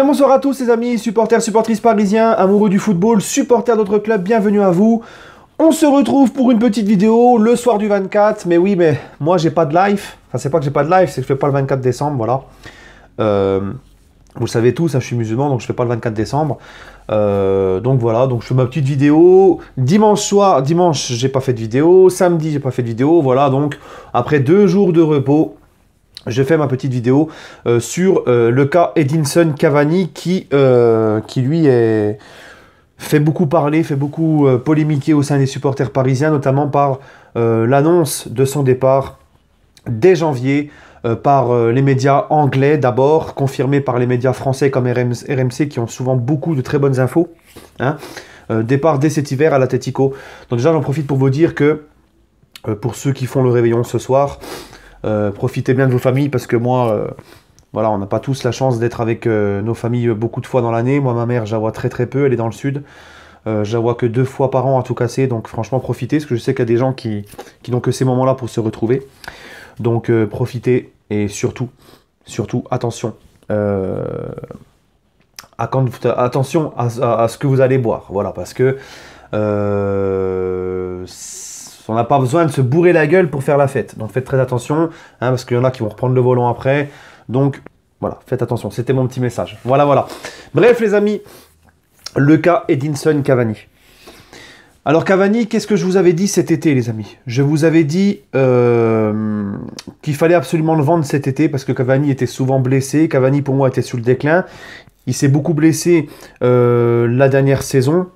Bonsoir à tous les amis, supporters, supportrices parisiens, amoureux du football, supporters d'autres clubs, bienvenue à vous. On se retrouve pour une petite vidéo le soir du 24, mais oui, mais moi j'ai pas de live. Enfin, c'est pas que j'ai pas de live, c'est que je fais pas le 24 décembre, voilà. Vous le savez tous, hein, je suis musulman, donc je fais pas le 24 décembre. Donc voilà, donc je fais ma petite vidéo. Dimanche, j'ai pas fait de vidéo. Samedi, j'ai pas fait de vidéo. Voilà, donc après 2 jours de repos, je fais ma petite vidéo sur le cas Edinson Cavani qui lui fait beaucoup parler, fait beaucoup polémiquer au sein des supporters parisiens, notamment par l'annonce de son départ dès janvier par les médias anglais d'abord, confirmé par les médias français comme RMC qui ont souvent beaucoup de très bonnes infos. Hein. Départ dès cet hiver à l'Atlético. Donc déjà j'en profite pour vous dire que pour ceux qui font le réveillon ce soir, profitez bien de vos familles parce que moi, voilà, on n'a pas tous la chance d'être avec nos familles beaucoup de fois dans l'année. Moi, ma mère, je la vois très très peu, elle est dans le sud. Je la vois que 2 fois par an à tout casser, donc franchement profitez, parce que je sais qu'il y a des gens qui n'ont que ces moments-là pour se retrouver. Donc profitez et surtout, attention. Attention à ce que vous allez boire, voilà, parce que on n'a pas besoin de se bourrer la gueule pour faire la fête. Donc faites très attention, hein, parce qu'il y en a qui vont reprendre le volant après. Donc voilà, faites attention. C'était mon petit message. Voilà. Bref les amis, le cas Edinson Cavani. Alors Cavani, qu'est-ce que je vous avais dit cet été les amis? Je vous avais dit qu'il fallait absolument le vendre cet été parce que Cavani était souvent blessé. Cavani pour moi était sur le déclin. Il s'est beaucoup blessé la dernière saison.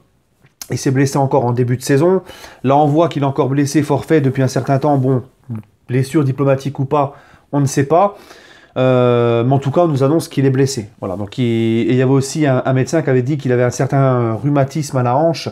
Il s'est blessé encore en début de saison. Là, on voit qu'il est encore blessé, forfait depuis un certain temps. Bon, blessure diplomatique ou pas, on ne sait pas. Mais en tout cas, on nous annonce qu'il est blessé. Voilà. Donc, et il y avait aussi un médecin qui avait dit qu'il avait un certain rhumatisme à la hanche.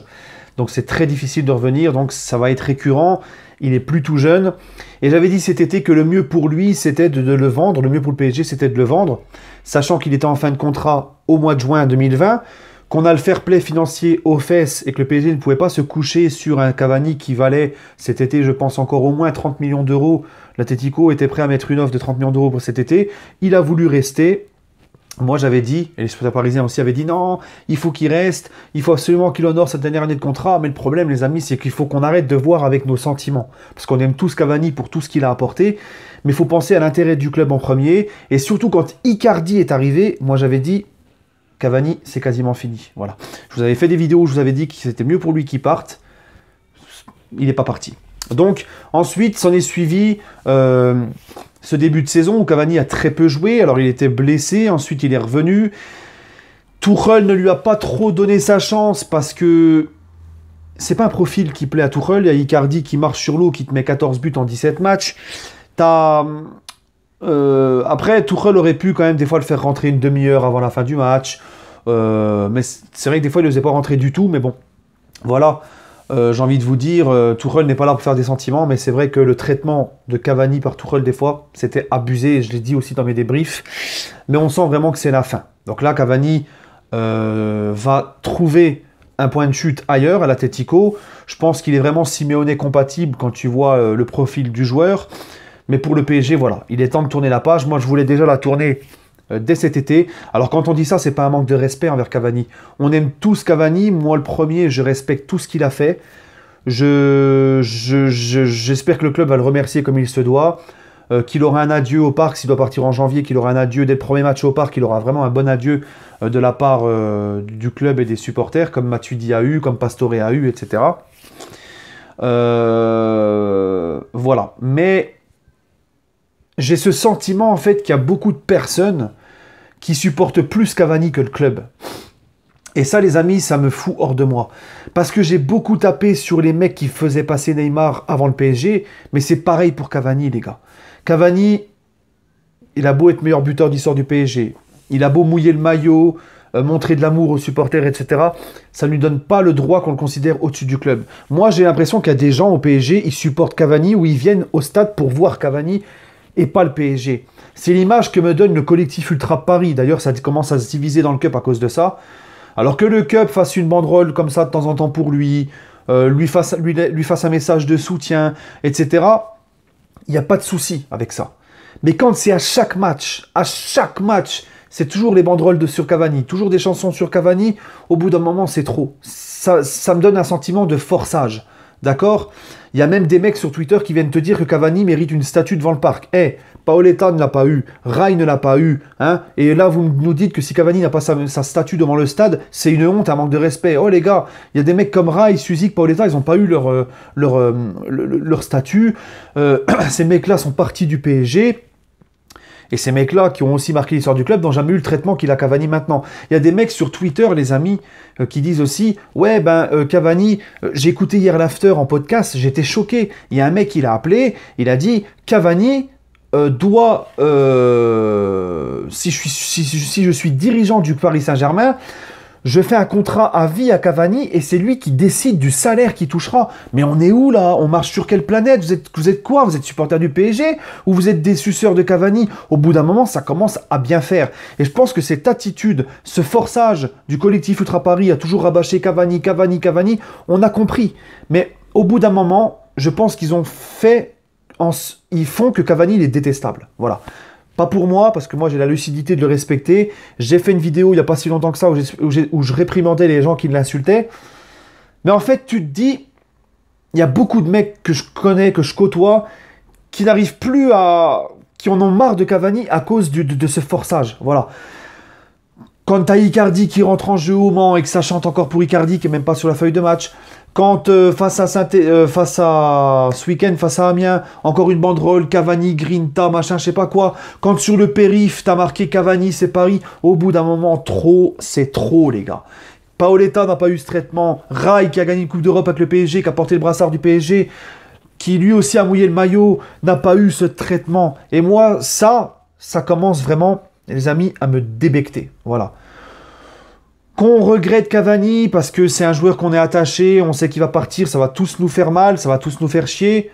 Donc, c'est très difficile de revenir. Donc, ça va être récurrent. Il est plus tout jeune. Et j'avais dit cet été que le mieux pour lui, c'était de le vendre. Le mieux pour le PSG, c'était de le vendre. Sachant qu'il était en fin de contrat au mois de juin 2020. Qu'on a le fair play financier aux fesses et que le PSG ne pouvait pas se coucher sur un Cavani qui valait cet été, je pense, encore au moins 30 millions d'euros. L'Atlético était prêt à mettre une offre de 30 millions d'euros pour cet été. Il a voulu rester. Moi, j'avais dit, et les supporters parisiens aussi avaient dit, non, il faut qu'il reste, il faut absolument qu'il honore cette dernière année de contrat. Mais le problème, les amis, c'est qu'il faut qu'on arrête de voir avec nos sentiments. Parce qu'on aime tous Cavani pour tout ce qu'il a apporté. Mais il faut penser à l'intérêt du club en premier. Et surtout, quand Icardi est arrivé, moi, j'avais dit, Cavani, c'est quasiment fini. Voilà. Je vous avais fait des vidéos où je vous avais dit que c'était mieux pour lui qu'il parte. Il n'est pas parti. Donc, ensuite, s'en est suivi ce début de saison où Cavani a très peu joué. Alors, il était blessé. Ensuite, il est revenu. Tuchel ne lui a pas trop donné sa chance parce que c'est pas un profil qui plaît à Tuchel. Il y a Icardi qui marche sur l'eau, qui te met 14 buts en 17 matchs. Après, Tuchel aurait pu quand même des fois le faire rentrer une demi-heure avant la fin du match. Mais c'est vrai que des fois, il ne le faisait pas rentrer du tout. Mais bon, voilà. J'ai envie de vous dire, Tuchel n'est pas là pour faire des sentiments. Mais c'est vrai que le traitement de Cavani par Tuchel, des fois, c'était abusé. Et je l'ai dit aussi dans mes débriefs. Mais on sent vraiment que c'est la fin. Donc là, Cavani va trouver un point de chute ailleurs, à l'Atlético. Je pense qu'il est vraiment Simeone compatible quand tu vois le profil du joueur. Mais pour le PSG, voilà, il est temps de tourner la page. Moi, je voulais déjà la tourner dès cet été. Alors, quand on dit ça, c'est pas un manque de respect envers Cavani. On aime tous Cavani. Moi, le premier, je respecte tout ce qu'il a fait. J'espère que le club va le remercier comme il se doit. Qu'il aura un adieu au parc, s'il doit partir en janvier, qu'il aura un adieu dès le premier match au parc, qu'il aura vraiment un bon adieu de la part du club et des supporters, comme Matuidi a eu, comme Pastore a eu, etc. Voilà. Mais j'ai ce sentiment, en fait, qu'il y a beaucoup de personnes qui supportent plus Cavani que le club. Et ça, les amis, ça me fout hors de moi. Parce que j'ai beaucoup tapé sur les mecs qui faisaient passer Neymar avant le PSG, mais c'est pareil pour Cavani, les gars. Cavani, il a beau être meilleur buteur d'histoire du PSG, il a beau mouiller le maillot, montrer de l'amour aux supporters, etc. Ça ne lui donne pas le droit qu'on le considère au-dessus du club. Moi, j'ai l'impression qu'il y a des gens au PSG, ils supportent Cavani ou ils viennent au stade pour voir Cavani et pas le PSG. C'est l'image que me donne le collectif Ultra Paris. D'ailleurs, ça commence à se diviser dans le Cup à cause de ça. Alors que le Cup fasse une banderole comme ça de temps en temps pour lui, lui fasse un message de soutien, etc., il n'y a pas de souci avec ça. Mais quand c'est à chaque match, c'est toujours les banderoles sur Cavani, toujours des chansons sur Cavani. Au bout d'un moment, c'est trop. Ça me donne un sentiment de forçage. D'accord? Il y a même des mecs sur Twitter qui viennent te dire que Cavani mérite une statue devant le parc. Paoletta ne l'a pas eu, Rai ne l'a pas eu, hein, et là vous nous dites que si Cavani n'a pas sa statue devant le stade, c'est une honte, un manque de respect. Oh les gars, il y a des mecs comme Rai, Suzik, Paoletta, ils n'ont pas eu leur statue. Ces mecs-là sont partis du PSG. Et ces mecs-là, qui ont aussi marqué l'histoire du club, n'ont jamais eu le traitement qu'il a Cavani maintenant. Il y a des mecs sur Twitter, les amis, qui disent aussi « Ouais, Cavani, j'ai écouté hier l'after en podcast, j'étais choqué. » Il y a un mec qui l'a appelé, il a dit « Cavani doit... si je suis dirigeant du Paris Saint-Germain, je fais un contrat à vie à Cavani et c'est lui qui décide du salaire qu'il touchera. » Mais on est où là? On marche sur quelle planète? Vous êtes quoi? Vous êtes supporter du PSG? Ou vous êtes des suceurs de Cavani? Au bout d'un moment, ça commence à bien faire. Et je pense que cette attitude, ce forçage du collectif Ultra Paris à toujours rabâcher Cavani, on a compris. Mais au bout d'un moment, je pense qu'ils ils font que Cavani il est détestable. Voilà. Pas pour moi, parce que moi j'ai la lucidité de le respecter. J'ai fait une vidéo il n'y a pas si longtemps que ça où je réprimandais les gens qui l'insultaient. Mais en fait, tu te dis, il y a beaucoup de mecs que je connais, que je côtoie, qui n'arrivent plus qui en ont marre de Cavani à cause de ce forçage. Voilà. Quand t'as Icardi qui rentre en jeu au Mans et que ça chante encore pour Icardi, qui n'est même pas sur la feuille de match. Quand face à ce week-end, face à Amiens, encore une banderole, Cavani, Grinta, machin, je sais pas quoi. Quand sur le périph', t'as marqué Cavani, c'est Paris. Au bout d'un moment, c'est trop, les gars. Paoletta n'a pas eu ce traitement. Rai, qui a gagné une Coupe d'Europe avec le PSG, qui a porté le brassard du PSG, qui lui aussi a mouillé le maillot, n'a pas eu ce traitement. Et moi, ça commence vraiment, les amis, à me débecter. Voilà. Qu'on regrette Cavani parce que c'est un joueur qu'on est attaché, on sait qu'il va partir, ça va tous nous faire mal, ça va tous nous faire chier.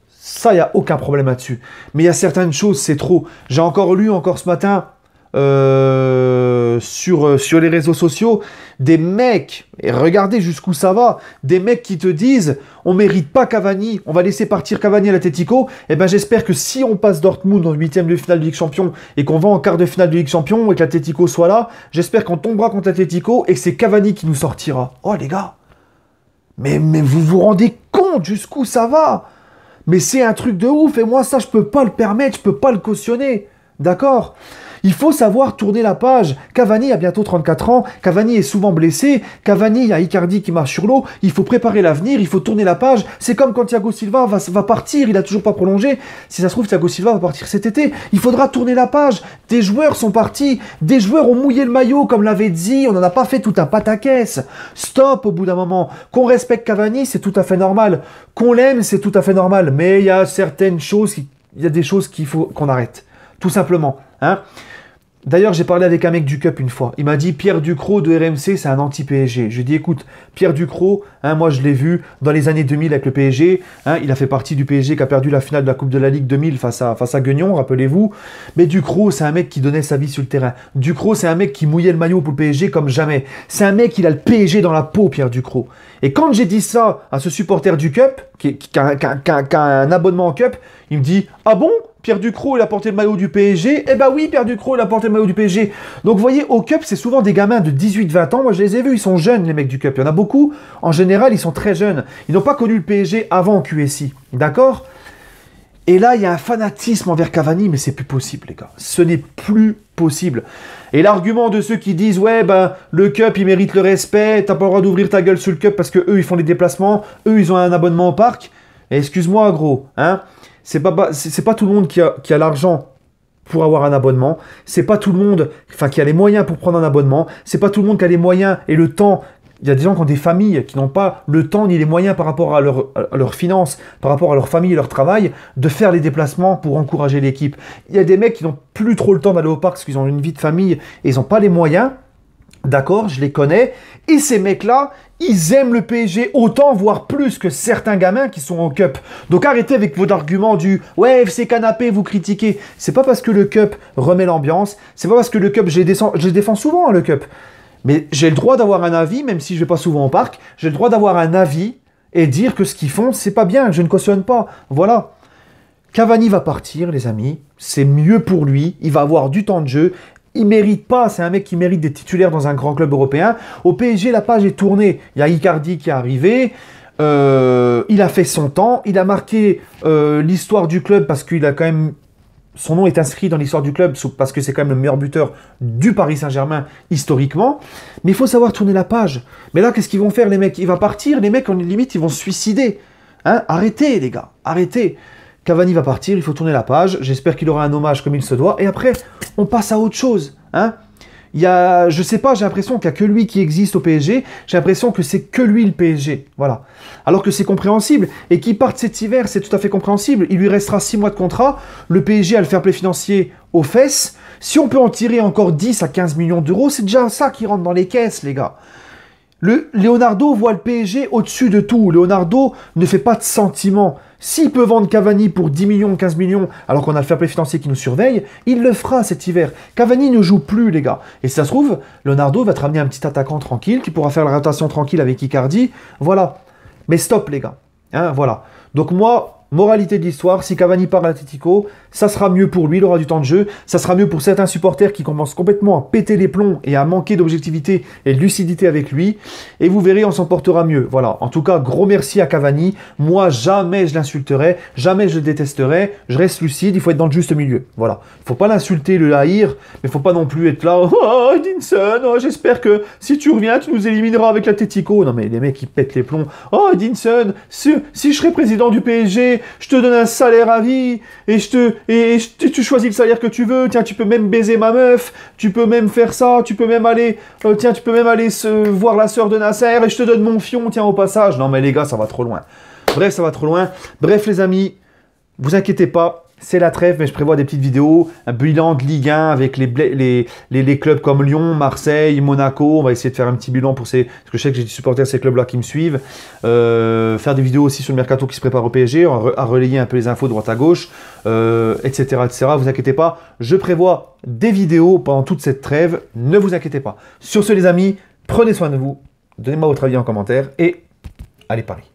Ça, il n'y a aucun problème là-dessus. Mais il y a certaines choses, c'est trop. J'ai encore lu, ce matin, sur les réseaux sociaux, des mecs, et regardez jusqu'où ça va, des mecs qui te disent on mérite pas Cavani, on va laisser partir Cavani à l'Atlético. Et ben j'espère que si on passe Dortmund en 8e de finale de Ligue Champion et qu'on va en quart de finale de Ligue Champion et que l'Atlético soit là, j'espère qu'on tombera contre l'Atlético et que c'est Cavani qui nous sortira. Oh les gars, mais vous vous rendez compte jusqu'où ça va? Mais c'est un truc de ouf et moi ça je peux pas le permettre, je peux pas le cautionner. D'accord? Il faut savoir tourner la page. Cavani a bientôt 34 ans. Cavani est souvent blessé. Cavani, il y a Icardi qui marche sur l'eau. Il faut préparer l'avenir. Il faut tourner la page. C'est comme quand Thiago Silva va partir. Il n'a toujours pas prolongé. Si ça se trouve, Thiago Silva va partir cet été. Il faudra tourner la page. Des joueurs sont partis. Des joueurs ont mouillé le maillot, comme l'avait dit. On n'en a pas fait tout un pataquès. Stop au bout d'un moment. Qu'on respecte Cavani, c'est tout à fait normal. Qu'on l'aime, c'est tout à fait normal. Mais il y a certaines choses, il y a des choses qu'il faut qu'on arrête. Tout simplement. Hein. D'ailleurs, j'ai parlé avec un mec du Cup une fois. Il m'a dit Pierre Ducrot de RMC, c'est un anti-PSG. Je lui ai dit écoute, Pierre Ducrot, moi je l'ai vu dans les années 2000 avec le PSG. Il a fait partie du PSG qui a perdu la finale de la Coupe de la Ligue 2000 face à Guignon, rappelez-vous. Mais Ducrot, c'est un mec qui donnait sa vie sur le terrain. Ducrot, c'est un mec qui mouillait le maillot pour le PSG comme jamais. C'est un mec qui a le PSG dans la peau, Pierre Ducrot. Et quand j'ai dit ça à ce supporter du Cup, qui a un abonnement au Cup, il me dit ah bon? Pierre Ducrot, il a porté le maillot du PSG. Eh ben oui, Pierre Ducrot, il a porté le maillot du PSG. Donc, vous voyez, au Cup, c'est souvent des gamins de 18-20 ans. Moi, je les ai vus, ils sont jeunes, les mecs du Cup. Il y en a beaucoup. En général, ils sont très jeunes. Ils n'ont pas connu le PSG avant au QSI. D'accord? Et là, il y a un fanatisme envers Cavani, mais c'est plus possible, les gars. Ce n'est plus possible. Et l'argument de ceux qui disent, ouais, le Cup, il mérite le respect. T'as pas le droit d'ouvrir ta gueule sur le Cup parce que eux, ils font les déplacements. Eux, ils ont un abonnement au parc. Et excuse-moi, gros, hein? C'est pas tout le monde qui a l'argent pour avoir un abonnement. C'est pas tout le monde qui a les moyens pour prendre un abonnement. C'est pas tout le monde qui a les moyens et le temps. Il y a des gens qui ont des familles qui n'ont pas le temps ni les moyens par rapport à leurs finances, par rapport à leur famille et leur travail, de faire les déplacements pour encourager l'équipe. Il y a des mecs qui n'ont plus trop le temps d'aller au parc parce qu'ils ont une vie de famille et ils n'ont pas les moyens. D'accord, je les connais. Et ces mecs-là, ils aiment le PSG autant, voire plus que certains gamins qui sont en Cup. Donc arrêtez avec vos arguments du « Ouais, FC Canapé, vous critiquez ». C'est pas parce que le Cup remet l'ambiance, c'est pas parce que le Cup, je les défends souvent, le Cup. Mais j'ai le droit d'avoir un avis, même si je vais pas souvent au parc, j'ai le droit d'avoir un avis et dire que ce qu'ils font, c'est pas bien, que je ne cautionne pas. Voilà. Cavani va partir, les amis. C'est mieux pour lui. Il va avoir du temps de jeu. il mérite pas, c'est un mec qui mérite d'être titulaire dans un grand club européen. Au PSG, la page est tournée. Il y a Icardi qui est arrivé. Il a fait son temps. Il a marqué l'histoire du club parce qu'il a quand même... Son nom est inscrit dans l'histoire du club parce que c'est quand même le meilleur buteur du Paris Saint-Germain historiquement. Mais il faut savoir tourner la page. Mais là, qu'est-ce qu'ils vont faire, les mecs? Il va partir, les mecs, en limite, ils vont se suicider. Hein, arrêtez, les gars, arrêtez. Cavani va partir, il faut tourner la page. J'espère qu'il aura un hommage comme il se doit. Et après, on passe à autre chose. Hein. Je sais pas, j'ai l'impression qu'il n'y a que lui qui existe au PSG. J'ai l'impression que c'est que lui le PSG. Voilà. Alors que c'est compréhensible. Et qu'il parte cet hiver, c'est tout à fait compréhensible. Il lui restera 6 mois de contrat. Le PSG a le fair play financier aux fesses. Si on peut en tirer encore 10 à 15 millions d'euros, c'est déjà ça qui rentre dans les caisses, les gars. Leonardo voit le PSG au-dessus de tout. Leonardo ne fait pas de sentiments. S'il peut vendre Cavani pour 10 millions, 15 millions, alors qu'on a le fair play financier qui nous surveille, il le fera cet hiver. Cavani ne joue plus, les gars. Et si ça se trouve, Leonardo va te ramener un petit attaquant tranquille qui pourra faire la rotation tranquille avec Icardi. Voilà. Mais stop, les gars. Hein, voilà. Donc moi... Moralité de l'histoire, si Cavani part à l'Atlético, ça sera mieux pour lui, il aura du temps de jeu, ça sera mieux pour certains supporters qui commencent complètement à péter les plombs et à manquer d'objectivité et de lucidité avec lui, et vous verrez, on s'en portera mieux. Voilà, en tout cas, gros merci à Cavani, moi jamais je l'insulterai, jamais je le détesterai, je reste lucide, il faut être dans le juste milieu. Voilà, il ne faut pas l'insulter, le haïr, mais il ne faut pas non plus être là, oh Edinson, oh, j'espère que si tu reviens, tu nous élimineras avec l'Atlético. Non mais les mecs, ils pètent les plombs, oh Edinson, si je serais président du PSG, je te donne un salaire à vie, et tu choisis le salaire que tu veux, tiens, tu peux même baiser ma meuf, tu peux même faire ça, tu peux même aller, tu peux même aller voir la sœur de Nasser, et je te donne mon fion, tiens, au passage. Non mais les gars, ça va trop loin. Bref, ça va trop loin. Bref, les amis, vous inquiétez pas, c'est la trêve, mais je prévois des petites vidéos, un bilan de Ligue 1 avec les clubs comme Lyon, Marseille, Monaco. On va essayer de faire un petit bilan parce que je sais que j'ai des supporters de ces clubs-là qui me suivent. Faire des vidéos aussi sur le mercato qui se prépare au PSG, à relayer un peu les infos droite à gauche, etc., etc. Vous inquiétez pas, je prévois des vidéos pendant toute cette trêve. Ne vous inquiétez pas. Sur ce, les amis, prenez soin de vous. Donnez-moi votre avis en commentaire et allez Paris.